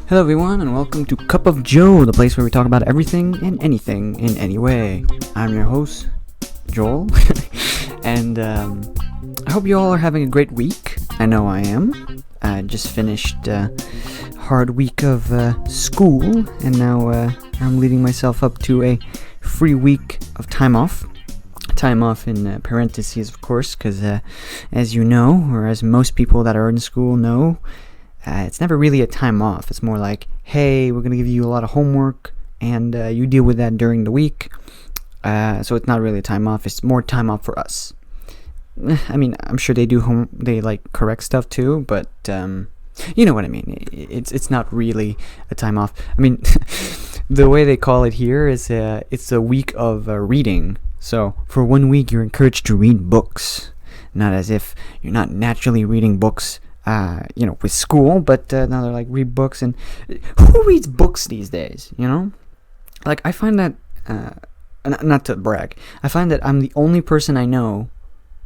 Hello everyone and welcome to Cup of Joe, the place where we talk about everything and anything in any way. I'm your host, Joel, and I hope you all are having a great week. I know I am. I just finished a hard week of school, and now I'm leading myself up to a free week of time off. Time off in parentheses, of course, because as you know, or as most people that are in school know, it's never really a time off. It's more like, hey, we're going to give you a lot of homework, and you deal with that during the week. So it's not really a time off. It's more time off for us. I mean, I'm sure they do they like correct stuff too, but you know what I mean. It's not really a time off. I mean, the way they call it here is it's a week of reading. So for 1 week, you're encouraged to read books. Not as if you're not naturally reading books, with school, but now they're like, read books. And who reads books these days, Like, I find that, not to brag, I find that I'm the only person I know,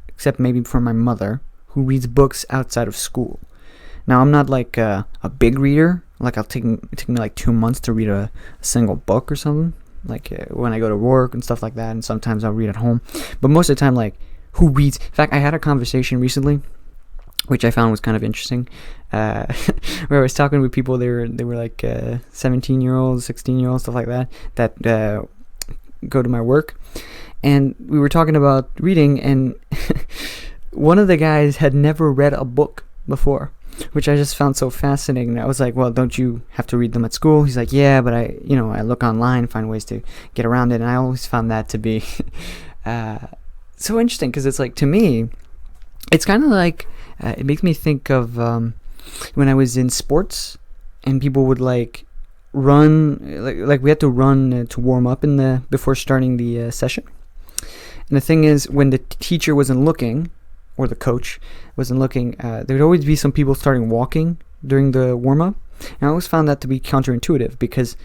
except maybe for my mother, who reads books outside of school. Now, I'm not like a big reader. Like, it take me like 2 months to read a single book or something. Like, when I go to work and stuff like that, and sometimes I'll read at home. But most of the time, like, who reads? In fact, I had a conversation recently, which I found was kind of interesting, where I was talking with people. They were like 17-year-olds, 16-year-olds, stuff like that go to my work, and we were talking about reading, and one of the guys had never read a book before, which I just found so fascinating. I was like, well, don't you have to read them at school? He's like, yeah, but I look online, find ways to get around it, and I always found that to be so interesting, because it's like, to me, it's kind of like, it makes me think of when I was in sports, and people would like run, like we had to run to warm up before starting the session. And the thing is, when the teacher wasn't looking, or the coach wasn't looking, there would always be some people starting walking during the warm up. And I always found that to be counterintuitive, because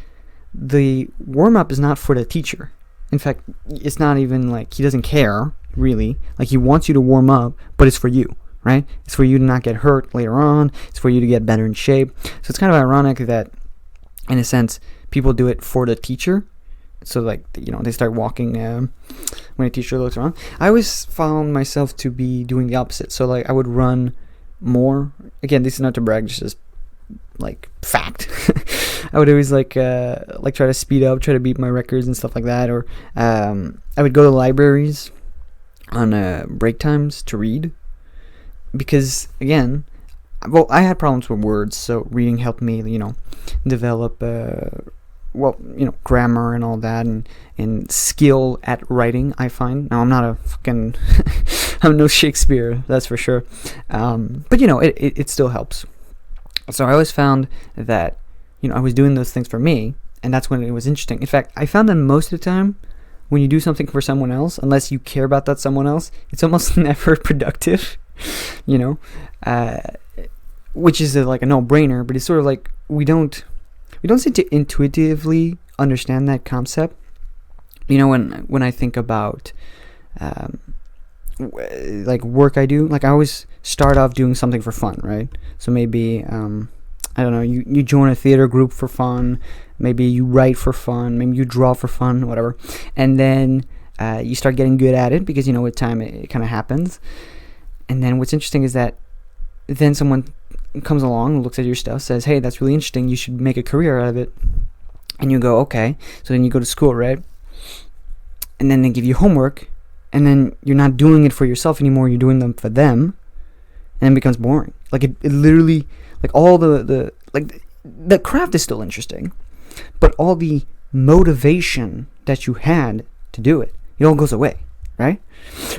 the warm up is not for the teacher. In fact, it's not even like he doesn't care really. Like, he wants you to warm up, but it's for you. Right? It's for you to not get hurt later on. It's for you to get better in shape. So it's kind of ironic that, in a sense, people do it for the teacher. So, like, they start walking when a teacher looks around. I always found myself to be doing the opposite. So, like, I would run more. Again, this is not to brag, just as, like, fact. I would always, like try to speed up, try to beat my records and stuff like that. Or I would go to libraries on break times to read. Because, again, I had problems with words, so reading helped me, develop, grammar and all that, and skill at writing, I find. Now, I'm not a fucking, I'm no Shakespeare, that's for sure. But, it still helps. So I always found that, I was doing those things for me, and that's when it was interesting. In fact, I found that most of the time, when you do something for someone else, unless you care about that someone else, it's almost never productive. Which is like a no-brainer, but it's sort of like we don't seem to intuitively understand that concept. When I think about like work I do, like I always start off doing something for fun, right? So maybe I don't know, you join a theater group for fun, maybe you write for fun, maybe you draw for fun, whatever, and then you start getting good at it because with time it kind of happens. And then what's interesting is that then someone comes along, looks at your stuff, says, hey, that's really interesting, you should make a career out of it. And you go, okay. So then you go to school, right? And then they give you homework, and then you're not doing it for yourself anymore, you're doing them for them, and it becomes boring. Like, it literally, like, all the craft is still interesting, but all the motivation that you had to do it, it all goes away, right?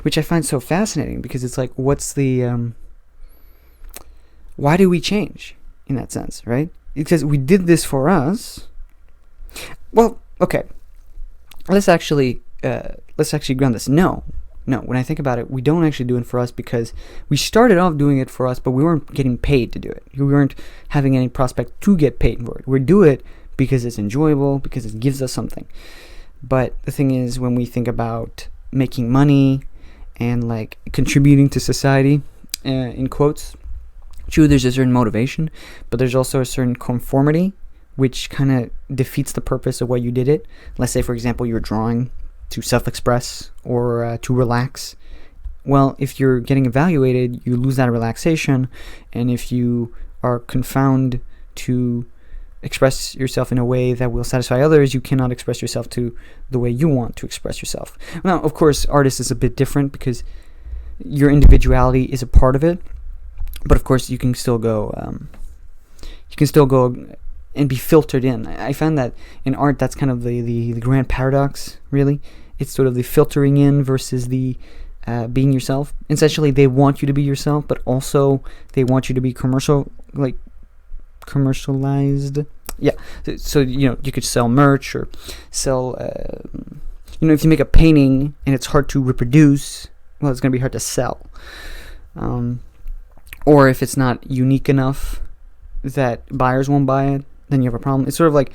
Which I find so fascinating, because it's like, what's the why do we change in that sense, right? Because we did this for us. Well, okay, let's actually ground this. No, when I think about it, we don't actually do it for us, because we started off doing it for us, but we weren't getting paid to do it. We weren't having any prospect to get paid for it. We do it because it's enjoyable, because it gives us something. But the thing is, when we think about making money and like contributing to society, in quotes, true, there's a certain motivation, but there's also a certain conformity which kind of defeats the purpose of why you did it. Let's say, for example, you're drawing to self-express or to relax. Well, if you're getting evaluated, you lose that relaxation, and if you are confounded to express yourself in a way that will satisfy others, you cannot express yourself to the way you want to express yourself. Now, of course, artist is a bit different because your individuality is a part of it, but of course, you can still go and be filtered in. I found that in art, that's kind of the grand paradox, really. It's sort of the filtering in versus the being yourself. Essentially, they want you to be yourself, but also they want you to be commercialized. Yeah. So you could sell merch or sell. If you make a painting and it's hard to reproduce, well, it's going to be hard to sell. Or if it's not unique enough that buyers won't buy it, then you have a problem. It's sort of like,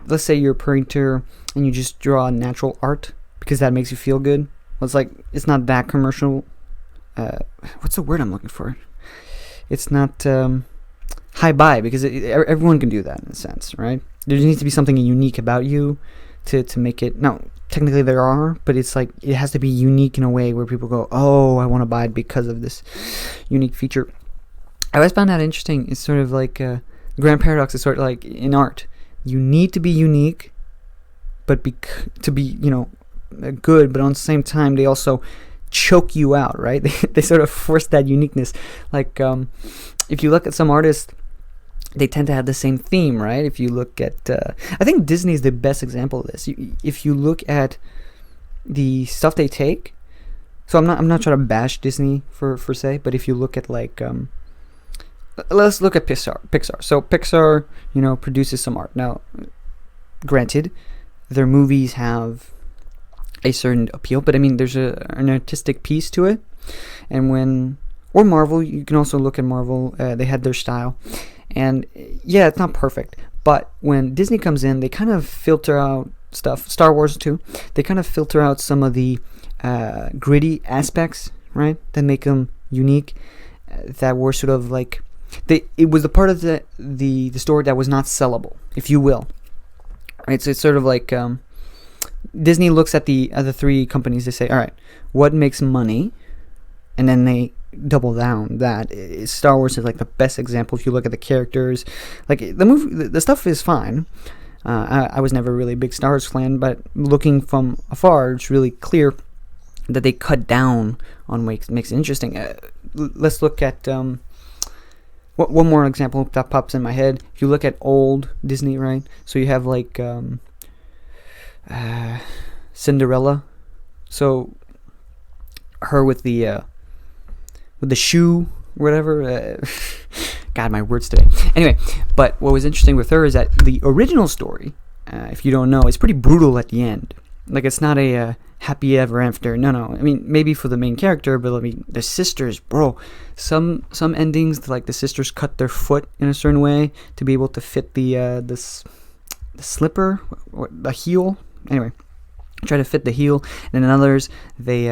let's say you're a painter and you just draw natural art because that makes you feel good. Well, it's not that commercial. What's the word I'm looking for? It's not high buy because everyone can do that in a sense, right? There needs to be something unique about you to make it. No, technically there are, but it's like it has to be unique in a way where people go, oh, I want to buy it because of this unique feature. I always found that interesting. It's sort of like the grand paradox is sort of like in art. You need to be unique, but to be good, but on the same time they also choke you out, right? They sort of force that uniqueness. Like if you look at some artists, they tend to have the same theme, right? If you look at, I think Disney is the best example of this. If you look at the stuff they take, so I'm not trying to bash Disney for se, but if you look at let's look at Pixar. So Pixar, produces some art. Now, granted, their movies have a certain appeal, but I mean, there's an artistic piece to it. And or Marvel, you can also look at Marvel. They had their style, and yeah, it's not perfect. But when Disney comes in, they kind of filter out stuff. Star Wars too. They kind of filter out some of the gritty aspects, right? That make them unique. That were sort of like it was the part of the story that was not sellable, if you will. Right. So it's sort of like Disney looks at the other three companies. They say, all right, what makes money, and then they double down. That Star Wars is like the best example. If you look at the characters, like the movie, the stuff is fine. I was never really a big Star Wars fan, but looking from afar, it's really clear that they cut down on what makes it interesting. Let's look at one more example that pops in my head. If you look at old Disney, right? So you have like Cinderella. So her with the shoe, whatever. God, my words today. Anyway, but what was interesting with her is that the original story, if you don't know, is pretty brutal at the end. Like, it's not a happy ever after. No. I mean, maybe for the main character, but I mean, the sisters, bro. Some endings, like the sisters cut their foot in a certain way to be able to fit the slipper or the heel. Anyway, try to fit the heel. And in others, they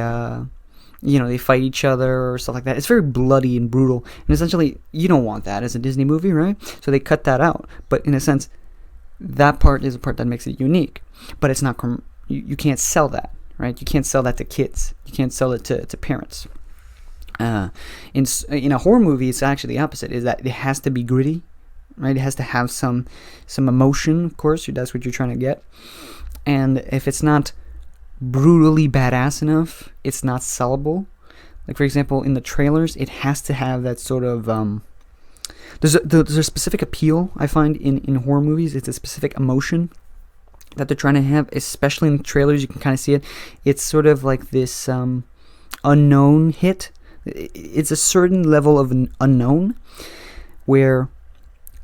they fight each other or stuff like that. It's very bloody and brutal. And essentially, you don't want that as a Disney movie, right? So they cut that out. But in a sense, that part is a part that makes it unique. But it's not. You can't sell that, right? You can't sell that to kids. You can't sell it to parents. In a horror movie, it's actually the opposite. Is that it has to be gritty, right? It has to have some emotion, of course. That's what you're trying to get. And if it's not brutally badass enough, it's not sellable. Like, for example, in the trailers, it has to have that sort of there's a specific appeal I find in horror movies. It's a specific emotion that they're trying to have, especially in the trailers. You can kind of see it. It's sort of like this unknown hit. It's a certain level of an unknown where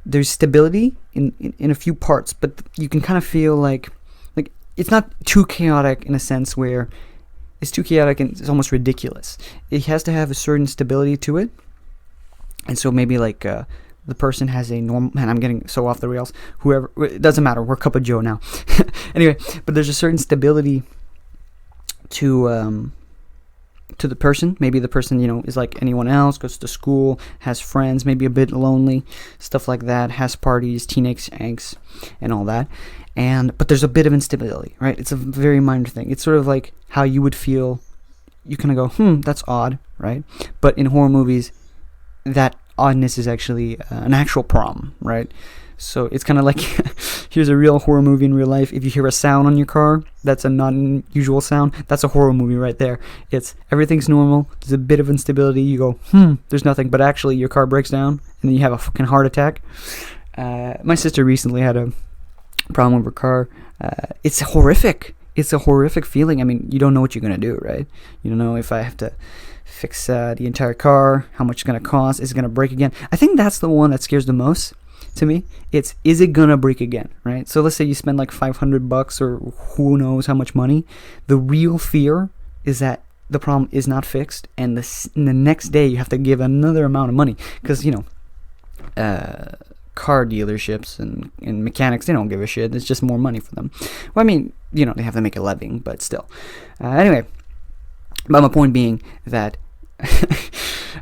there's stability in a few parts, but you can kind of feel like it's not too chaotic in a sense where it's too chaotic and it's almost ridiculous. It has to have a certain stability to it. And so maybe like the person has a normal... Man, I'm getting so off the rails. Whoever... It doesn't matter. We're Cup of Joe now. Anyway, but there's a certain stability to to the person. Maybe the person, is like anyone else, goes to school, has friends, maybe a bit lonely, stuff like that, has parties, teenage angst, and all that. But there's a bit of instability, right? It's a very minor thing. It's sort of like how you would feel. You kind of go, that's odd, right? But in horror movies, that oddness is actually an actual problem, right? So it's kind of like, here's a real horror movie in real life. If you hear a sound on your car, that's a non-usual sound. That's a horror movie right there. It's everything's normal. There's a bit of instability. You go, there's nothing. But actually, your car breaks down, and then you have a fucking heart attack. My sister recently had a problem with her car. It's horrific. It's a horrific feeling. I mean, you don't know what you're going to do, right? You don't know if I have to fix the entire car, how much it's going to cost, is it going to break again? I think that's the one that scares the most to me. Is it going to break again, right? So let's say you spend like $500 or who knows how much money. The real fear is that the problem is not fixed, and the next day you have to give another amount of money because, car dealerships and mechanics, they don't give a shit. It's just more money for them. Well, I mean, they have to make a living, but still. Anyway, but my point being that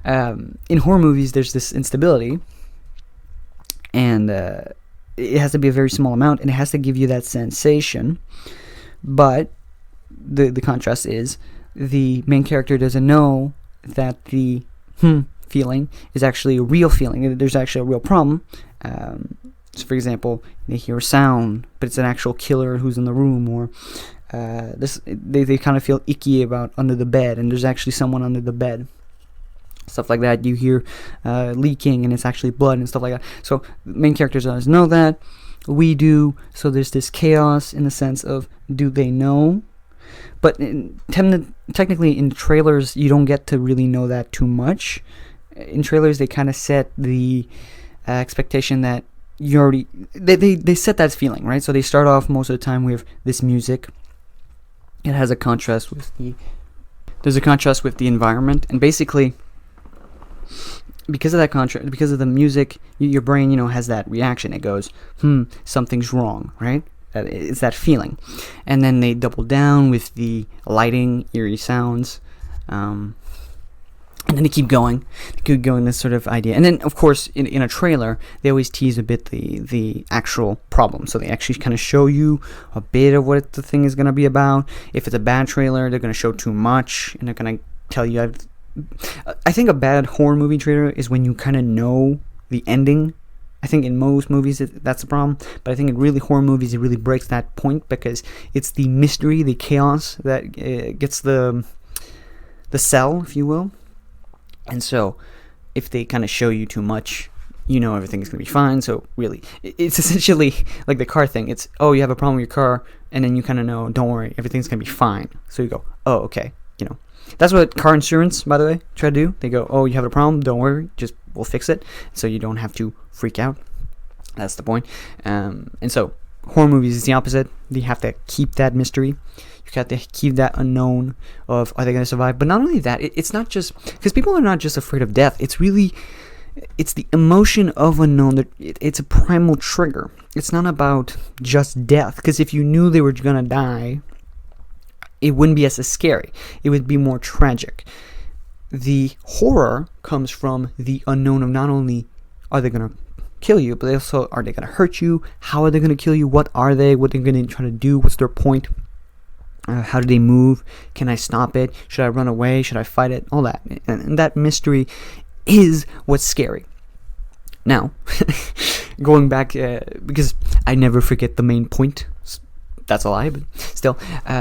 in horror movies, there's this instability, and it has to be a very small amount, and it has to give you that sensation. But the contrast is the main character doesn't know that the feeling is actually a real feeling. There's actually a real problem. So for example, they hear a sound, but it's an actual killer who's in the room, or they kind of feel icky about under the bed, and there's actually someone under the bed. Stuff like that. You hear leaking, and it's actually blood and stuff like that. So the main characters doesn't know that. We do. So there's this chaos in the sense of, do they know? But technically in trailers, you don't get to really know that too much. In trailers, they kind of set the expectation that you already... They set that feeling, right? So they start off most of the time with this music. It has a contrast with the... There's a contrast with the environment. And basically, because of that contrast, because of the music, your brain, has that reaction. It goes, something's wrong, right? It's that feeling. And then they double down with the lighting, eerie sounds, and then they keep going. They keep going, this sort of idea. And then, of course, in a trailer, they always tease a bit the actual problem. So they actually kind of show you a bit of what the thing is going to be about. If it's a bad trailer, they're going to show too much, and they're going to tell you... I think a bad horror movie trailer is when you kind of know the ending. I think in most movies that's the problem, but I think in really horror movies it really breaks that point, because it's the mystery, the chaos that gets the sell, if you will. And so if they kind of show you too much, everything's going to be fine. So really, it's essentially like the car thing. It's, you have a problem with your car, and then you kind of know, don't worry, everything's going to be fine. So you go, okay, That's what car insurance, by the way, try to do. They go, you have a problem, don't worry, we'll fix it, so you don't have to freak out. That's the point. And so horror movies is the opposite. You have to keep that mystery. You have to keep that unknown of, are they going to survive? But not only that, it's not just, because people are not just afraid of death. It's the emotion of unknown. It's a primal trigger. It's not about just death, because if you knew they were going to die, it wouldn't be as scary. It would be more tragic. The horror comes from the unknown of not only are they going to kill you, but also, are they going to hurt you? How are they going to kill you? What are they? What are they going to try to do? What's their point? How do they move? Can I stop it? Should I run away? Should I fight it? All that. And that mystery is what's scary. Now, going back, because I never forget the main point. That's a lie, but still.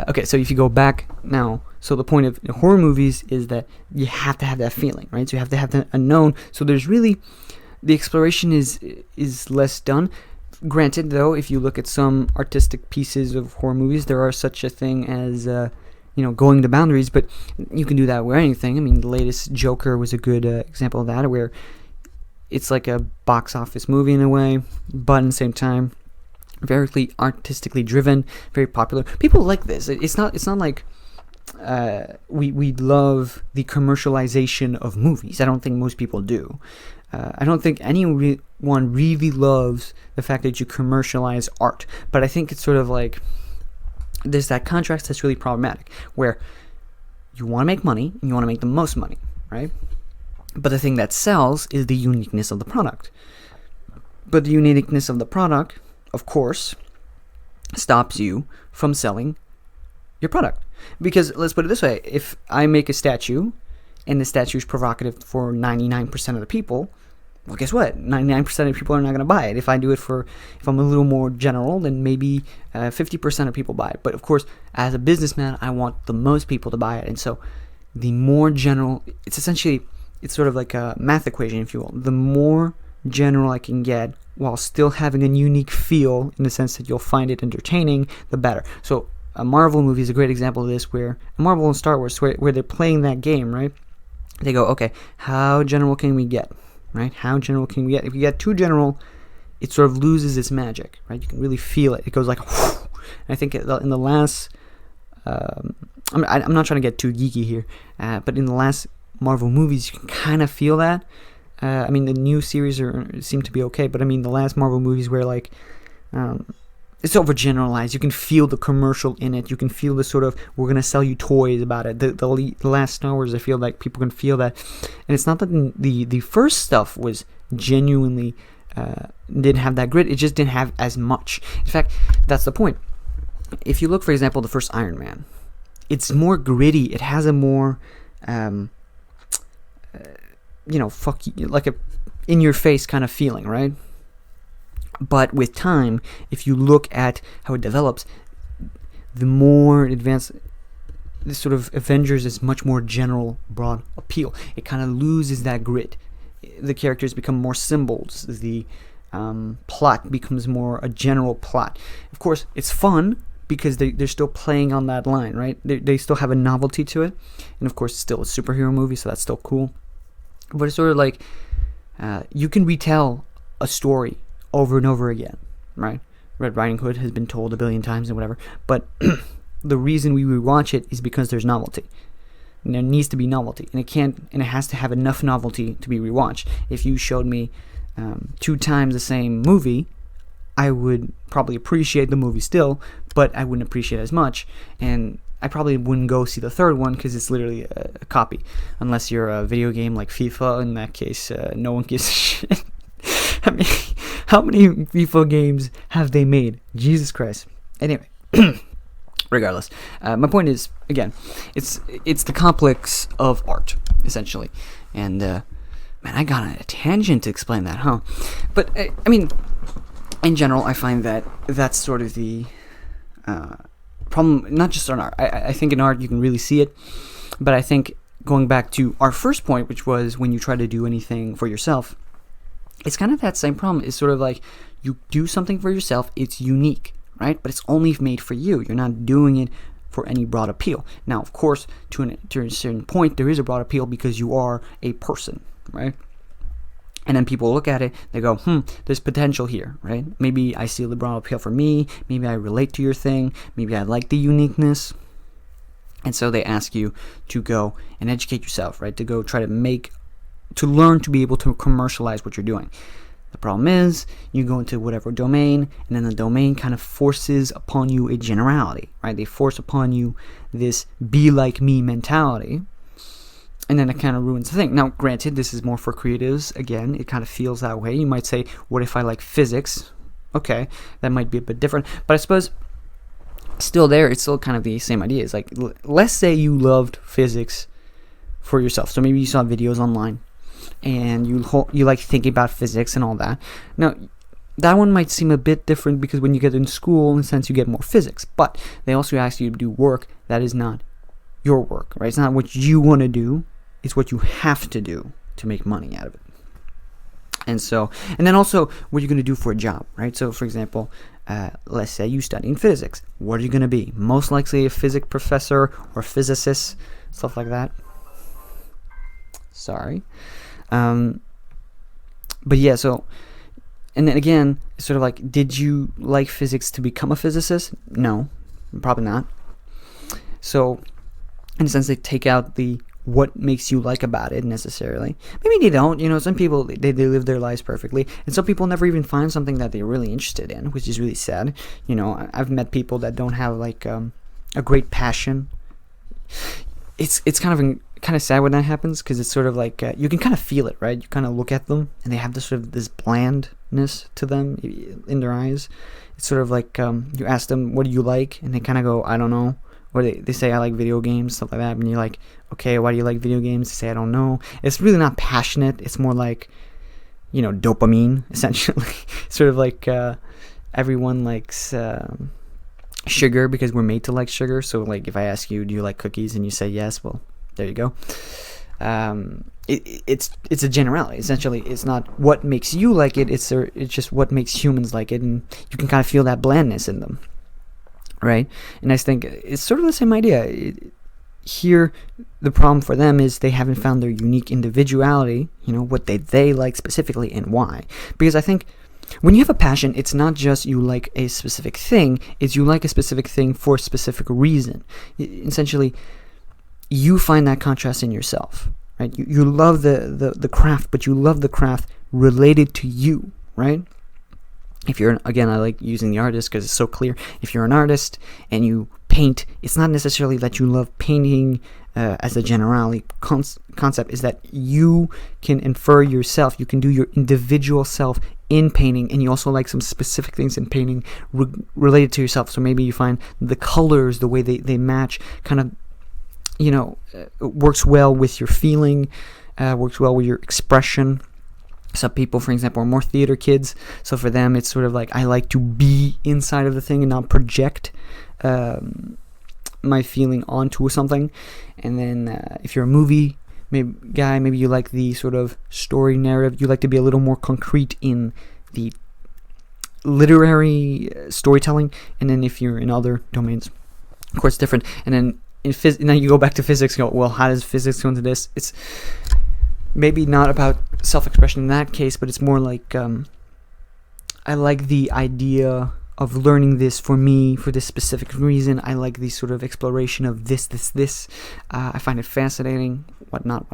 Okay, so if you go back now, so the point of horror movies is that you have to have that feeling, right? So you have to have that unknown. So there's really, the exploration is less done. Granted, though, if you look at some artistic pieces of horror movies, there are such a thing as, going the boundaries, but you can do that with anything. I mean, the latest Joker was a good example of that, where it's like a box office movie in a way, but at the same time, very artistically driven, very popular. People like this. It's not like we love the commercialization of movies. I don't think most people do. I don't think anyone really loves the fact that you commercialize art. But I think it's sort of like there's that contrast that's really problematic, where you want to make money, and you want to make the most money, right? But the thing that sells is the uniqueness of the product. But the uniqueness of the product, of course, stops you from selling your product. Because let's put it this way, if I make a statue and the statue is provocative for 99% of the people, well, guess what? 99% of people are not going to buy it. If I'm a little more general, then maybe 50% of people buy it. But of course, as a businessman, I want the most people to buy it. And so the more general, it's sort of like a math equation, if you will. The more general I can get while still having a unique feel in the sense that you'll find it entertaining, the better. So a Marvel movie is a great example of this, where Marvel and Star Wars, where they're playing that game, right? They go, okay, how general can we get, right? How general can we get? If you get too general, it sort of loses its magic, right? You can really feel it. It goes like, whoosh. And I think in the last, I'm not trying to get too geeky here, but in the last Marvel movies, you can kind of feel that. The new series seem to be okay, but the last Marvel movies where like, it's overgeneralized. You can feel the commercial in it. You can feel the sort of, we're going to sell you toys about it. The last Star Wars, I feel like people can feel that. And it's not that the first stuff was genuinely, didn't have that grit. It just didn't have as much. In fact, that's the point. If you look, for example, the first Iron Man, it's more gritty. It has a more, like a in-your-face kind of feeling, right? But with time, if you look at how it develops, the more advanced, this sort of Avengers is much more general, broad appeal. It kind of loses that grit. The characters become more symbols. The plot becomes more a general plot. Of course, it's fun because they're still playing on that line, right? They still have a novelty to it. And of course, it's still a superhero movie, so that's still cool. But it's sort of like you can retell a story over and over again, right? Red Riding Hood has been told a billion times and whatever, but the reason we rewatch it is because there's novelty. And there needs to be novelty, and it has to have enough novelty to be rewatched. If you showed me 2 times the same movie, I would probably appreciate the movie still, but I wouldn't appreciate it as much, and I probably wouldn't go see the third one because it's literally a copy, unless you're a video game like FIFA. In that case, no one gives a shit. How many FIFA games have they made? Jesus Christ. Anyway, regardless, my point is, again, it's the complex of art, essentially. And, man, I got on a tangent to explain that, huh? But, in general, I find that that's sort of the problem, not just on art. I think in art you can really see it, but I think going back to our first point, which was when you try to do anything for yourself, it's kind of that same problem. It's sort of like you do something for yourself, it's unique, right? But it's only made for you. You're not doing it for any broad appeal. Now, of course, to a certain point, there is a broad appeal because you are a person, right? And then people look at it, they go, there's potential here, right? Maybe I see the broad appeal for me, maybe I relate to your thing, maybe I like the uniqueness. And so they ask you to go and educate yourself, right? To go try to learn to be able to commercialize what you're doing. The problem is, you go into whatever domain, and then the domain kind of forces upon you a generality, right? They force upon you this be like me mentality, and then it kind of ruins the thing. Now, granted, this is more for creatives. Again, it kind of feels that way. You might say, what if I like physics? Okay, that might be a bit different. But I suppose still there, it's still kind of the same idea. It's like, let's say you loved physics for yourself. So maybe you saw videos online, and you like thinking about physics and all that. Now, that one might seem a bit different because when you get in school, in a sense, you get more physics. But they also ask you to do work that is not your work, right? It's not what you want to do. It's what you have to do to make money out of it. And then also what you're going to do for a job, right? So, for example, let's say you study in physics. What are you going to be? Most likely a physics professor or physicist, stuff like that. Sorry. But yeah, so, and then again, it's sort of like, did you like physics to become a physicist? No, probably not. So, in a sense, they take out the what makes you like about it necessarily. Maybe they don't. Some people, they live their lives perfectly, and some people never even find something that they're really interested in, which is really sad. I've met people that don't have like a great passion. it's kind of sad when that happens, because it's sort of like you can kind of feel it, right? You kind of look at them and they have this sort of this blandness to them in their eyes. It's sort of like you ask them, what do you like? And they kind of go, I don't know. Or they say, I like video games, stuff like that. And you're like, okay, why do you like video games? They say, I don't know. It's really not passionate. It's more like, dopamine, essentially. Sort of like everyone likes sugar because we're made to like sugar. So like if I ask you, do you like cookies? And you say yes, well, there you go. It's a generality. Essentially, it's not what makes you like it. It's just what makes humans like it. And you can kind of feel that blandness in them. Right? And I think it's sort of the same idea. Here, the problem for them is they haven't found their unique individuality, what they like specifically and why. Because I think when you have a passion, it's not just you like a specific thing, it's you like a specific thing for a specific reason. Essentially, you find that contrast in yourself, right? You love the craft, but you love the craft related to you, right? If you're, again, I like using the artist because it's so clear. If you're an artist and you paint, it's not necessarily that you love painting as a generality concept, is that you can infer yourself. You can do your individual self in painting, and you also like some specific things in painting related to yourself. So maybe you find the colors, the way they match, kind of, works well with your feeling, works well with your expression. Some people, for example, are more theater kids, so for them it's sort of like, I like to be inside of the thing and not project my feeling onto something. And then if you're a movie guy, maybe you like the sort of story narrative. You like to be a little more concrete in the literary storytelling. And then if you're in other domains, of course, different. And then now you go back to physics and go, well, how does physics go into this? It's maybe not about self-expression in that case, but it's more like I like the idea of learning this for me, for this specific reason. I like the sort of exploration of this. I find it fascinating, whatnot.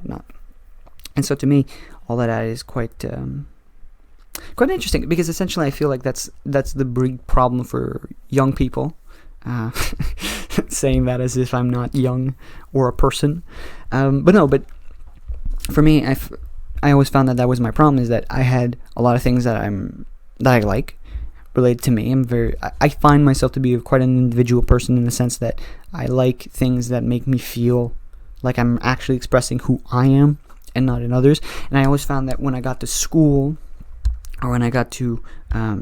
And so to me, all that is quite interesting, because essentially I feel like that's the big problem for young people. Saying that as if I'm not young or a person. But for me, I always found that was my problem, is that I had a lot of things that I like related to me. I find myself to be quite an individual person, in the sense that I like things that make me feel like I'm actually expressing who I am and not in others. And I always found that when I got to school, or when I got to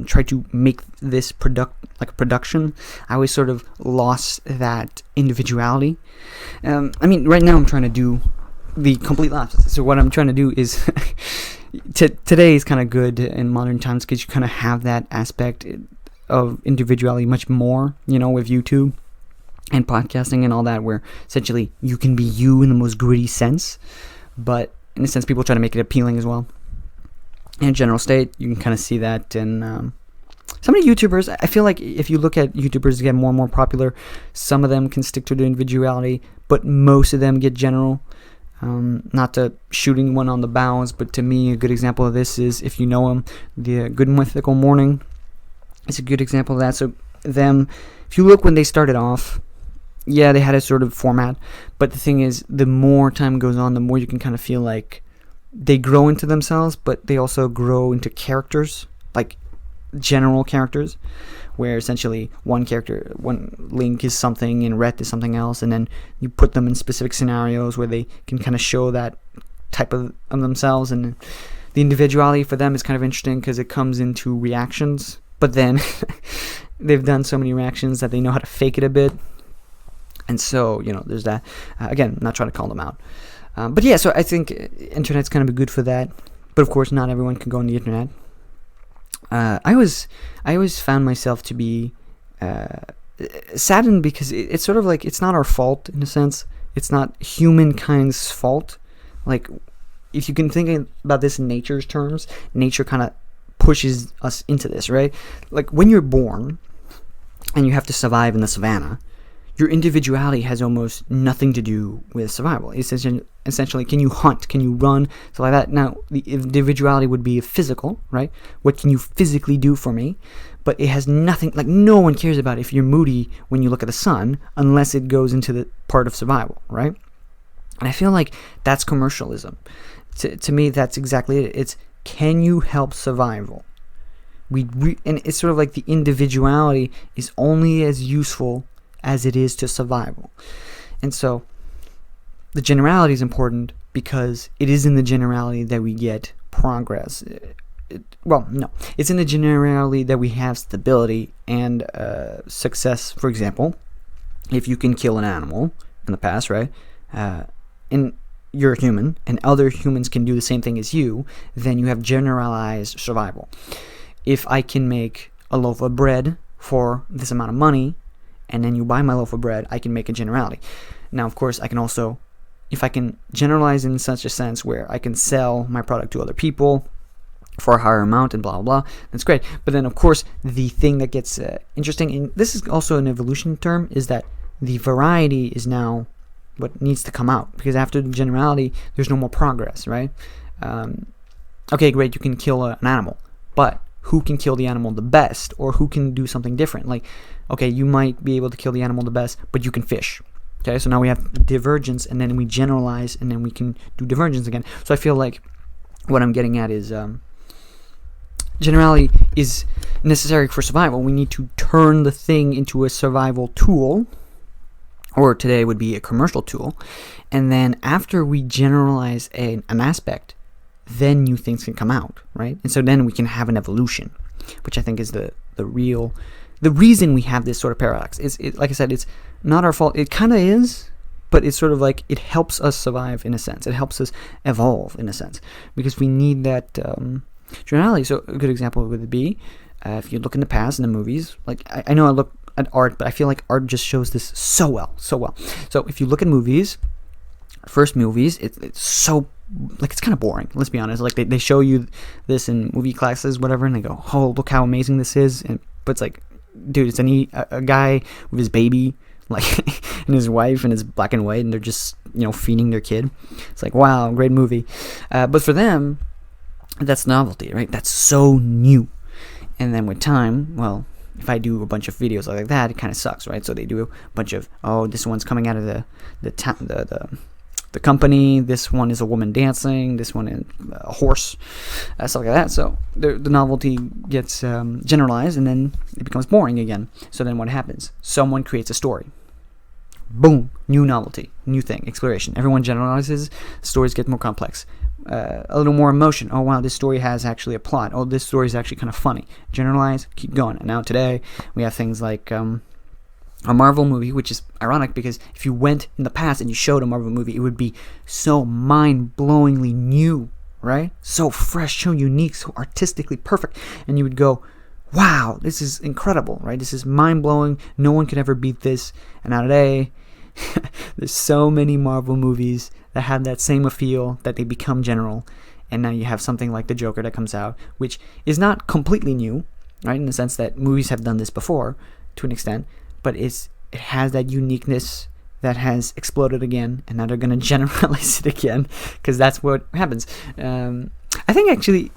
try to make this production, I always sort of lost that individuality. Right now I'm trying to do the complete opposite. So what I'm trying to do is today is kind of good in modern times, because you kind of have that aspect of individuality much more, with YouTube and podcasting and all that, where essentially you can be you in the most gritty sense, but in a sense people try to make it appealing as well. In a general state, you can kind of see that in some of the YouTubers. I feel like if you look at YouTubers get more and more popular, some of them can stick to their individuality, but most of them get general. Not to shoot anyone on the bows, but to me, a good example of this is, if you know him, the Good Mythical Morning is a good example of that. So them, if you look when they started off, yeah, they had a sort of format, but the thing is, the more time goes on, the more you can kind of feel like they grow into themselves, but they also grow into characters, like general characters, where essentially one Link is something and Rhett is something else, and then you put them in specific scenarios where they can kind of show that type of themselves. And the individuality for them is kind of interesting, because it comes into reactions, but then they've done so many reactions that they know how to fake it a bit. And so, there's that. Again, I'm not trying to call them out. But yeah, so I think internet's kind of good for that. But of course, not everyone can go on the internet. I always found myself to be saddened, because it's sort of like, it's not our fault in a sense. It's not humankind's fault. Like, if you can think about this in nature's terms, nature kind of pushes us into this, right? Like, when you're born and you have to survive in the savannah, your individuality has almost nothing to do with survival. It's essentially, can you hunt? Can you run? Stuff like that. Now, the individuality would be physical, right? What can you physically do for me? But it has nothing, like, no one cares about if you're moody when you look at the sun, unless it goes into the part of survival, right? And I feel like that's commercialism. To me, that's exactly it. It's, can you help survival? And it's sort of like the individuality is only as useful as it is to survival. And so the generality is important because it is in the generality that we get progress. It's in the generality that we have stability and success. For example, if you can kill an animal in the past, right? And you're a human, and other humans can do the same thing as you, then you have generalized survival. If I can make a loaf of bread for this amount of money, and then you buy my loaf of bread, I can make a generality. Now, of course, I can also, if I can generalize in such a sense where I can sell my product to other people for a higher amount and blah, blah, blah, that's great. But then, of course, the thing that gets interesting, and this is also an evolution term, is that the variety is now what needs to come out, because after the generality, there's no more progress, right? Okay, great, you can kill an animal, but who can kill the animal the best, or who can do something different? Like, okay, you might be able to kill the animal the best, but you can fish. Okay, so now we have divergence, and then we generalize, and then we can do divergence again. So I feel like what I'm getting at is generality is necessary for survival. We need to turn the thing into a survival tool, or today would be a commercial tool, and then after we generalize an aspect, then new things can come out, right? And so then we can have an evolution, which I think is the reason we have this sort of paradox. Like I said, it's not our fault. It kind of is, but it's sort of like it helps us survive in a sense. It helps us evolve in a sense, because we need that generality. So a good example would be if you look in the past in the movies, like I know I look at art, but I feel like art just shows this so well. So if you look at movies, first movies, it's so, like, it's kind of boring, let's be honest. Like they show you this in movie classes, whatever, and they go, oh, look how amazing this is. But it's like, dude, it's a guy with his baby, like, and his wife, and it's black and white, and they're just, feeding their kid. It's like, wow, great movie. But for them, that's novelty, right? That's so new. And then with time, well, if I do a bunch of videos like that, it kind of sucks, right? So they do a bunch of, this one's coming out of the company, this one is a woman dancing, this one is a horse, stuff like that. So the novelty gets generalized, and then it becomes boring again. So then what happens? Someone creates a story. Boom, new novelty, new thing, exploration. Everyone generalizes, stories get more complex. A little more emotion. Oh, wow, this story has actually a plot. Oh, this story is actually kind of funny. Generalize, keep going. And now today, we have things like a Marvel movie, which is ironic because if you went in the past and you showed a Marvel movie, it would be so mind-blowingly new, right? So fresh, so unique, so artistically perfect. And you would go, wow, this is incredible, right? This is mind-blowing. No one could ever beat this. And now today, there's so many Marvel movies that have that same feel, that they become general, and now you have something like the Joker that comes out, which is not completely new, right, in the sense that movies have done this before to an extent, but it has that uniqueness that has exploded again, and now they're going to generalize it again, because that's what happens. I think actually,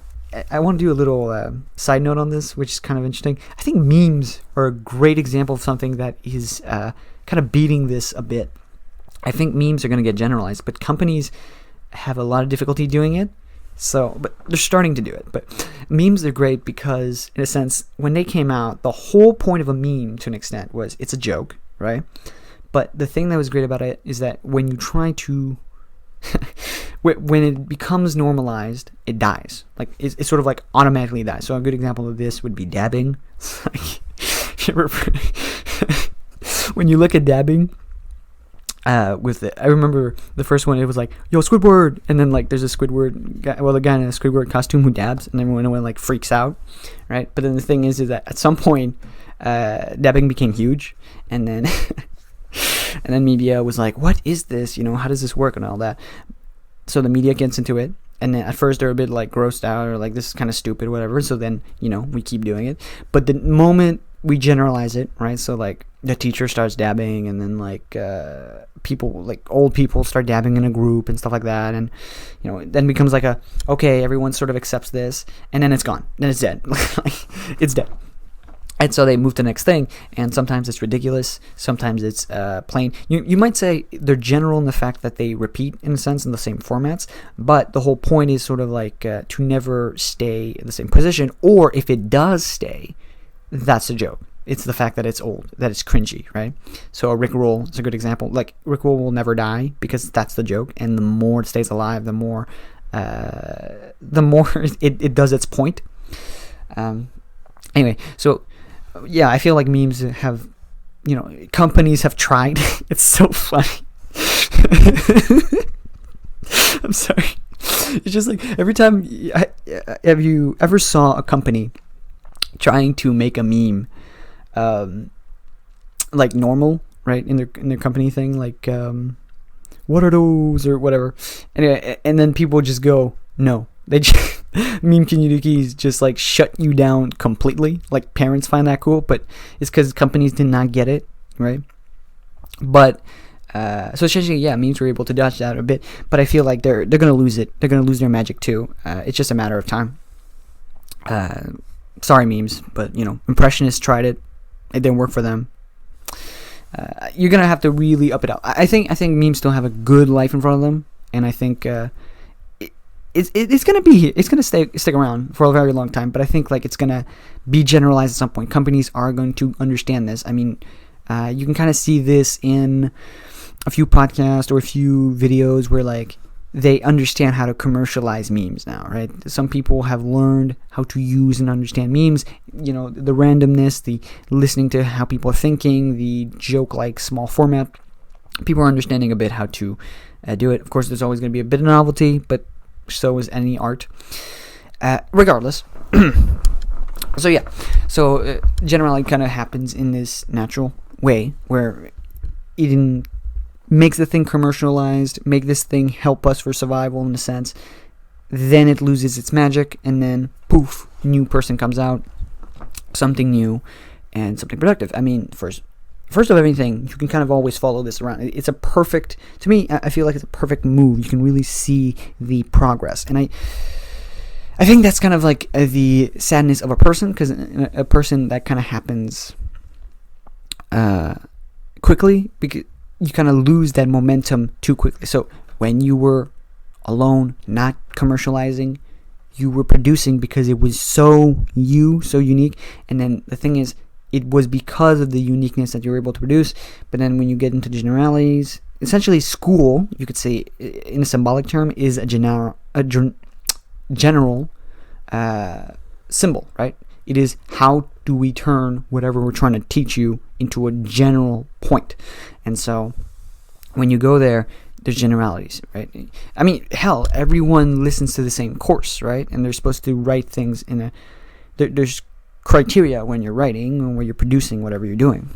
I want to do a little side note on this, which is kind of interesting. I think memes are a great example of something that is kind of beating this a bit. I think memes are going to get generalized, but companies have a lot of difficulty doing it. But they're starting to do it. But memes are great because, in a sense, when they came out, the whole point of a meme, to an extent, was it's a joke, right? But the thing that was great about it is that when you try to, when it becomes normalized, it dies. Like it sort of like automatically dies. So a good example of this would be dabbing. When you look at dabbing. I remember the first one, it was like, yo, Squidward, and then like there's a Squidward guy, the guy in a Squidward costume who dabs, and everyone like freaks out, right? But then the thing is that at some point dabbing became huge, and then and then media was like, what is this, how does this work and all that. So the media gets into it, and then at first they're a bit like grossed out, or like, this is kind of stupid, whatever. So then we keep doing it, but the moment we generalize it, right? So like the teacher starts dabbing, and then like people, like old people, start dabbing in a group and stuff like that, and it then becomes like okay, everyone sort of accepts this, and then it's gone, then it's dead. It's dead. And so they move to the next thing, and sometimes it's ridiculous, sometimes it's plain. You might say they're general in the fact that they repeat, in a sense, in the same formats, but the whole point is sort of like to never stay in the same position, or if it does stay, that's the joke. It's the fact that it's old, that it's cringy, right? So a Rickroll is a good example. Like, Rickroll will never die, because that's the joke, and the more it stays alive, the more it does its point. Anyway, so... yeah, I feel like memes have, companies have tried. It's so funny. I'm sorry. It's just like every time. Have you ever saw a company trying to make a meme, like normal, right, in their company thing, like what are those or whatever, anyway, and then people just go no. They just, meme communities just like shut you down completely. Like, parents find that cool, but it's because companies did not get it, right? But so essentially, yeah, memes were able to dodge that a bit, but I feel like they're gonna lose it. They're gonna lose their magic too. It's just a matter of time. Sorry, memes, but impressionists tried it. It didn't work for them. You're gonna have to really up it up. I think memes still have a good life in front of them, and I think. It's gonna be here. It's gonna stick around for a very long time. But I think like it's gonna be generalized at some point. Companies are going to understand this. I mean, you can kind of see this in a few podcasts or a few videos where like they understand how to commercialize memes now, right? Some people have learned how to use and understand memes. The randomness, the listening to how people are thinking, the joke-like small format. People are understanding a bit how to do it. Of course, there's always going to be a bit of novelty, but so is any art. Regardless. So generally kind of happens in this natural way where it makes the thing commercialized, make this thing help us for survival in a sense. Then it loses its magic, and then poof, new person comes out, something new and something productive. I mean, first of everything, you can kind of always follow this around. It's a perfect, to me, I feel like it's a perfect move. You can really see the progress. And I think that's kind of like the sadness of a person, because a person that kind of happens quickly, because you kind of lose that momentum too quickly. So when you were alone, not commercializing, you were producing because it was so unique. And then the thing is, it was because of the uniqueness that you were able to produce. But then when you get into the generalities, essentially school, you could say in a symbolic term, is a general symbol, right? It is how do we turn whatever we're trying to teach you into a general point. And so when you go there, there's generalities, right? I mean, hell, everyone listens to the same course, right? And they're supposed to write things in a... There's criteria when you're writing and when you're producing whatever you're doing.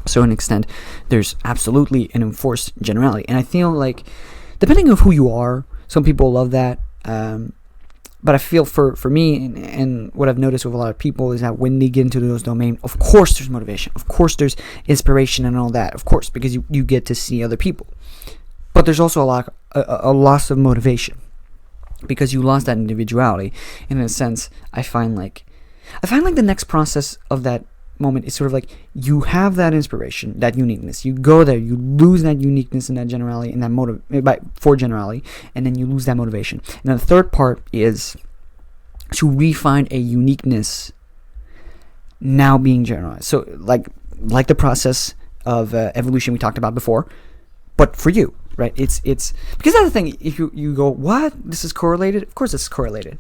So in extent, there's absolutely an enforced generality. And I feel like, depending on who you are, some people love that. But I feel for me, and what I've noticed with a lot of people is that when they get into those domains, of course there's motivation. Of course there's inspiration and all that. Of course, because you get to see other people. But there's also a loss of motivation, because you lost that individuality. And in a sense, I find like the next process of that moment is sort of like you have that inspiration, that uniqueness. You go there, you lose that uniqueness and that generality and that for generality, and then you lose that motivation. And then the third part is to refine a uniqueness now being generalized. So like the process of evolution we talked about before, but for you, right? It's because that's the thing. If you go, what? This is correlated? Of course it's correlated.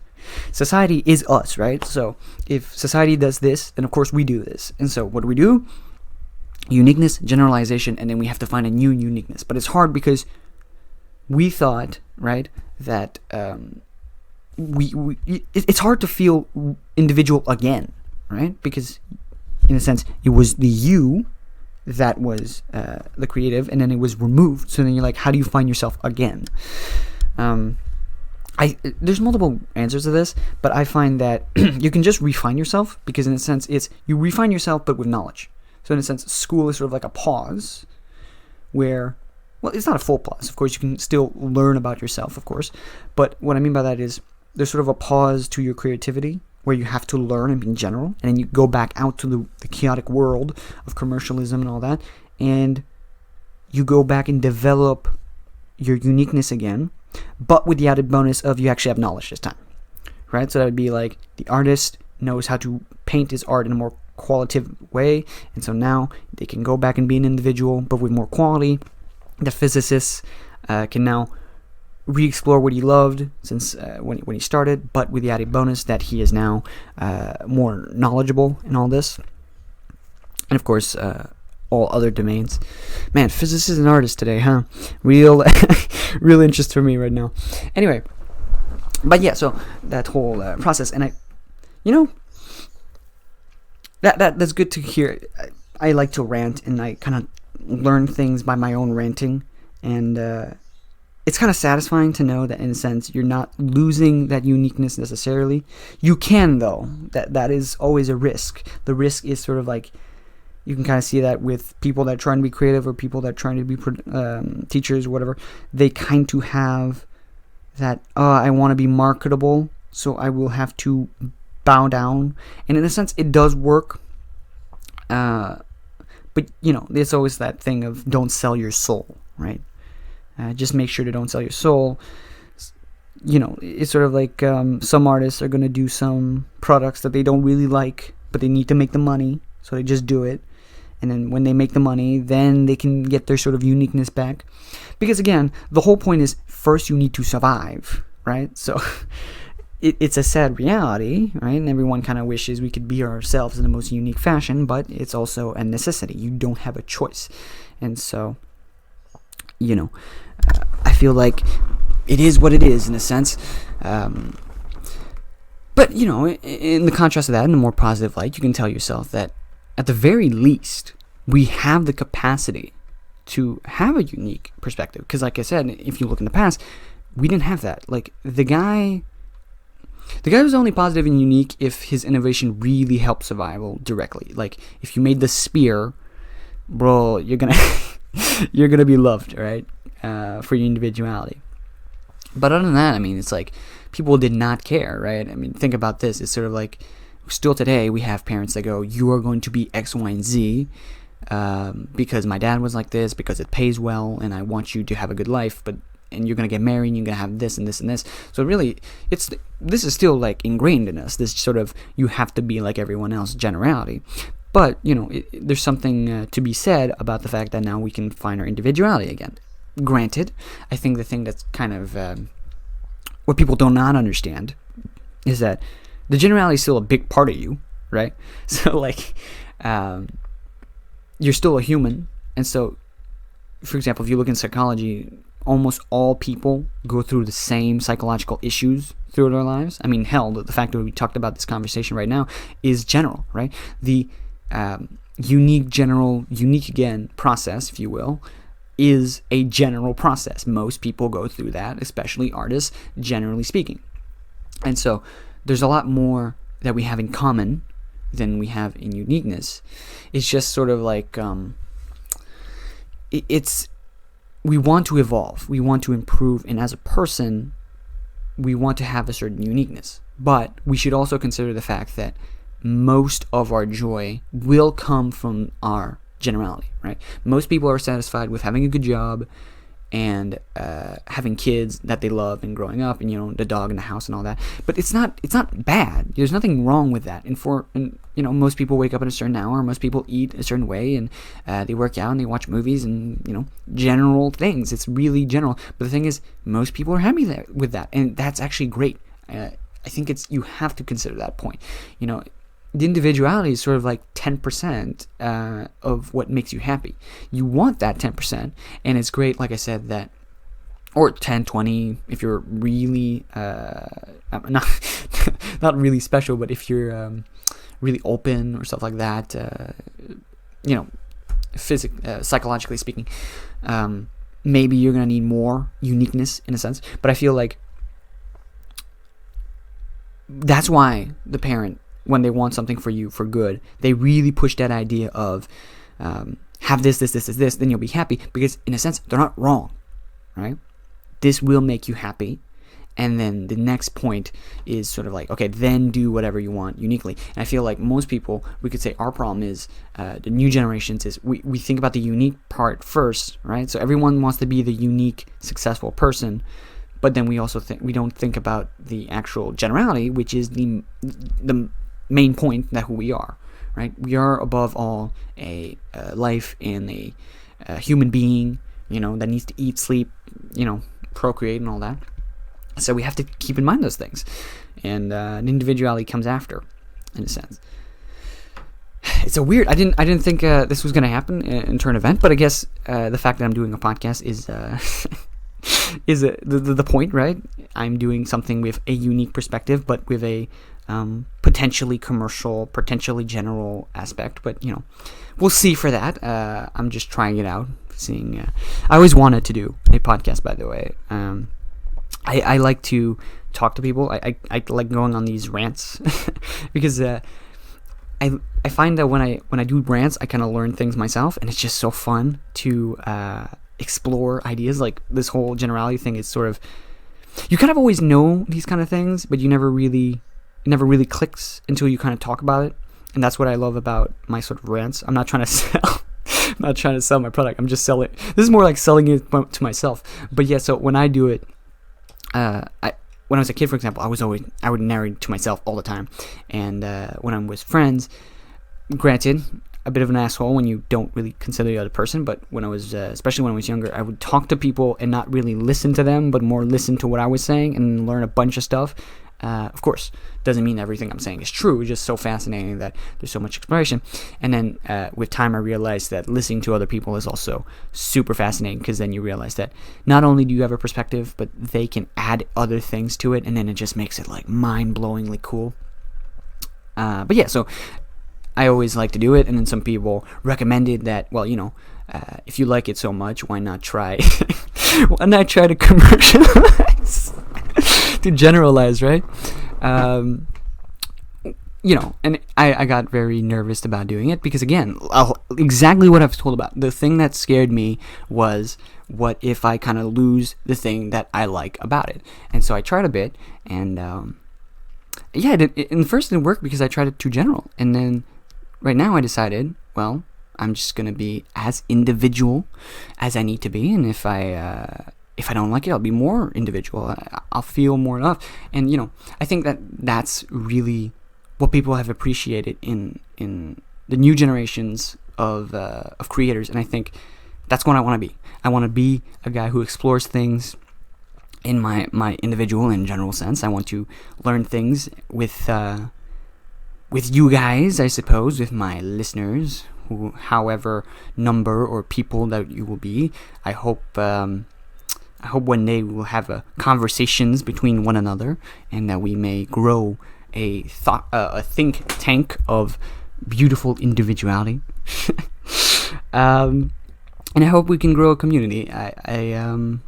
Society is us, right? So if society does this, then of course we do this. And so what do? Uniqueness, generalization, and then we have to find a new uniqueness. But it's hard because we thought, right, that it's hard to feel individual again, right? Because in a sense, it was the you that was the creative, and then it was removed. So then you're like, how do you find yourself again? There's multiple answers to this, but I find that you can just refine yourself, because in a sense, it's you refine yourself but with knowledge. So in a sense, school is sort of like a pause where, well, it's not a full pause. Of course, you can still learn about yourself, of course. But what I mean by that is there's sort of a pause to your creativity where you have to learn in general, and then you go back out to the chaotic world of commercialism and all that, and you go back and develop your uniqueness again, but with the added bonus of you actually have knowledge this time, right? So that would be like the artist knows how to paint his art in a more qualitative way, and so now they can go back and be an individual, but with more quality. The physicist can now re-explore what he loved since when he started, but with the added bonus that he is now more knowledgeable in all this, and of course all other domains. Man, physicists and artists today, huh? Real interest for me right now. Anyway, but yeah, so that whole process, and that's good to hear. I like to rant, and I kind of learn things by my own ranting, and it's kind of satisfying to know that in a sense you're not losing that uniqueness necessarily. You can, though. That is always a risk. The risk is sort of like, you can kind of see that with people that are trying to be creative or people that are trying to be teachers or whatever. They kind of have that, I want to be marketable, so I will have to bow down. And in a sense, it does work. But, there's always that thing of don't sell your soul, right? Just make sure to don't sell your soul. It's sort of like some artists are going to do some products that they don't really like, but they need to make the money, so they just do it. And then when they make the money, then they can get their sort of uniqueness back. Because again, the whole point is first you need to survive, right? So it's a sad reality, right? And everyone kind of wishes we could be ourselves in the most unique fashion, but it's also a necessity. You don't have a choice. And so, I feel like it is what it is in a sense. But, in the contrast of that, in a more positive light, you can tell yourself that at the very least, we have the capacity to have a unique perspective. Because like I said, if you look in the past, we didn't have that. Like, the guy was only positive and unique if his innovation really helped survival directly. Like, if you made the spear, bro, you're gonna be loved, right? For your individuality. But other than that, it's like, people did not care, right? Think about this. It's sort of like, still today, we have parents that go, you are going to be X, Y, and Z because my dad was like this, because it pays well, and I want you to have a good life, and you're going to get married, and you're going to have this and this and this. So really, this is still like ingrained in us, this sort of, you have to be like everyone else generality. But, there's something to be said about the fact that now we can find our individuality again. Granted, I think the thing that's kind of what people do not understand is that the generality is still a big part of you, right? So, like, you're still a human. And so, for example, if you look in psychology, almost all people go through the same psychological issues through their lives. Hell, the fact that we talked about this conversation right now is general, right? The unique again process, if you will, is a general process. Most people go through that, especially artists, generally speaking. And so, there's a lot more that we have in common than we have in uniqueness. It's just sort of like, we want to evolve, we want to improve, and as a person, we want to have a certain uniqueness. But we should also consider the fact that most of our joy will come from our generality, right? Most people are satisfied with having a good job and having kids that they love and growing up, and the dog in the house and all that. But it's not bad. There's nothing wrong with that. And most people wake up at a certain hour. Most people eat a certain way, and they work out and they watch movies and general things. It's really general. But the thing is, most people are happy with that, and that's actually great. I think you have to consider that point. The individuality is sort of like 10% of what makes you happy. You want that 10%, and it's great, like I said, that, or 10, 20, if you're really, not really special, but if you're really open or stuff like that, psychologically speaking, maybe you're going to need more uniqueness in a sense. But I feel like that's why the parent, when they want something for you for good, they really push that idea of have this, then you'll be happy, because in a sense they're not wrong, right? This will make you happy, and then the next point is sort of like, okay, then do whatever you want uniquely. And I feel like most people, we could say our problem is the new generations is we think about the unique part first, right? So everyone wants to be the unique, successful person, but then we also we don't think about the actual generality, which is the main point that who we are, right? We are above all a life and a human being, that needs to eat, sleep, procreate and all that. So we have to keep in mind those things, and individuality comes after, in a sense. It's so weird. I didn't think this was going to happen into an event, but I guess the fact that I'm doing a podcast is is the point, right? I'm doing something with a unique perspective, but with a potentially commercial, potentially general aspect. But we'll see for that. I'm just trying it out, seeing. I always wanted to do a podcast, by the way. I like to talk to people. I like going on these rants because I find that when I do rants, I kind of learn things myself, and it's just so fun to explore ideas. Like this whole generality thing is sort of, you kind of always know these kind of things, but it never really clicks until you kind of talk about it. And that's what I love about my sort of rants. I'm not trying to sell. I'm not trying to sell my product. I'm just selling. This is more like selling it to myself. But yeah, so when I do it, when I was a kid, for example, I would narrate to myself all the time. And when I'm with friends, granted, a bit of an asshole when you don't really consider the other person, but when I was, especially when I was younger, I would talk to people and not really listen to them, but more listen to what I was saying and learn a bunch of stuff. Of course, doesn't mean everything I'm saying is true. It's just so fascinating that there's so much exploration. And then with time, I realized that listening to other people is also super fascinating, because then you realize that not only do you have a perspective, but they can add other things to it, and then it just makes it like mind-blowingly cool. But yeah, so I always like to do it, and then some people recommended that, well, if you like it so much, why not try to commercialize? To generalize, right? And I got very nervous about doing it because, again, exactly what I've told about. The thing that scared me was, what if I kind of lose the thing that I like about it? And so I tried a bit, and and first it didn't work because I tried it too general. And then right now I decided, well, I'm just going to be as individual as I need to be, and if I don't like it, I'll be more individual. I'll feel more enough. And, I think that that's really what people have appreciated in the new generations of creators. And I think that's what I want to be. I want to be a guy who explores things in my individual and general sense. I want to learn things with you guys, I suppose, with my listeners, who, however number or people that you will be. I hope one day we will have conversations between one another, and that we may grow a think tank of beautiful individuality. And I hope we can grow a community. I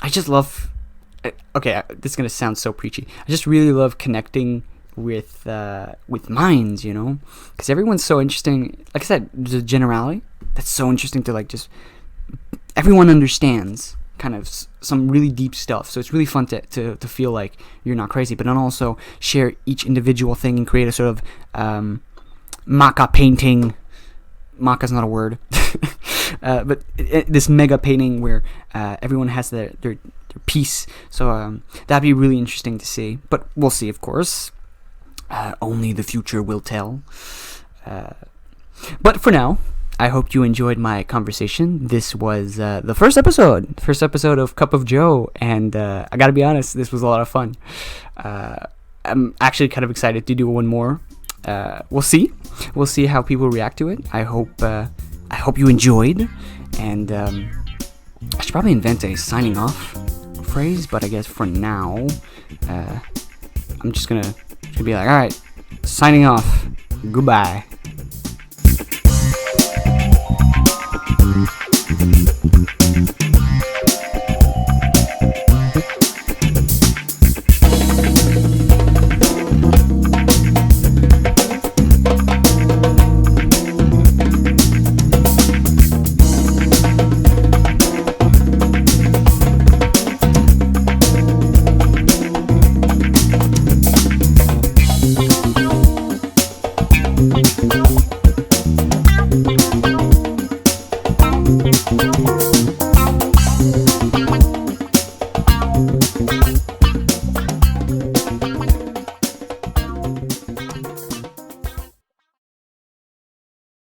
just love. Okay, this is gonna sound so preachy. I just really love connecting with minds, because everyone's so interesting. Like I said, there's a generality that's so interesting to just everyone understands kind of some really deep stuff. So it's really fun to feel like you're not crazy, but then also share each individual thing and create a sort of maca painting. Maca's not a word, but this mega painting where everyone has their piece. So that'd be really interesting to see. But we'll see, of course. Only the future will tell. But for now, I hope you enjoyed my conversation. This was the first episode of Cup of Joe, and I gotta be honest, this was a lot of fun. I'm actually kind of excited to do one more. We'll see how people react to it. I hope you enjoyed, and I should probably invent a signing off phrase, but I guess for now, I'm just gonna be like, all right, signing off, goodbye. Thank you.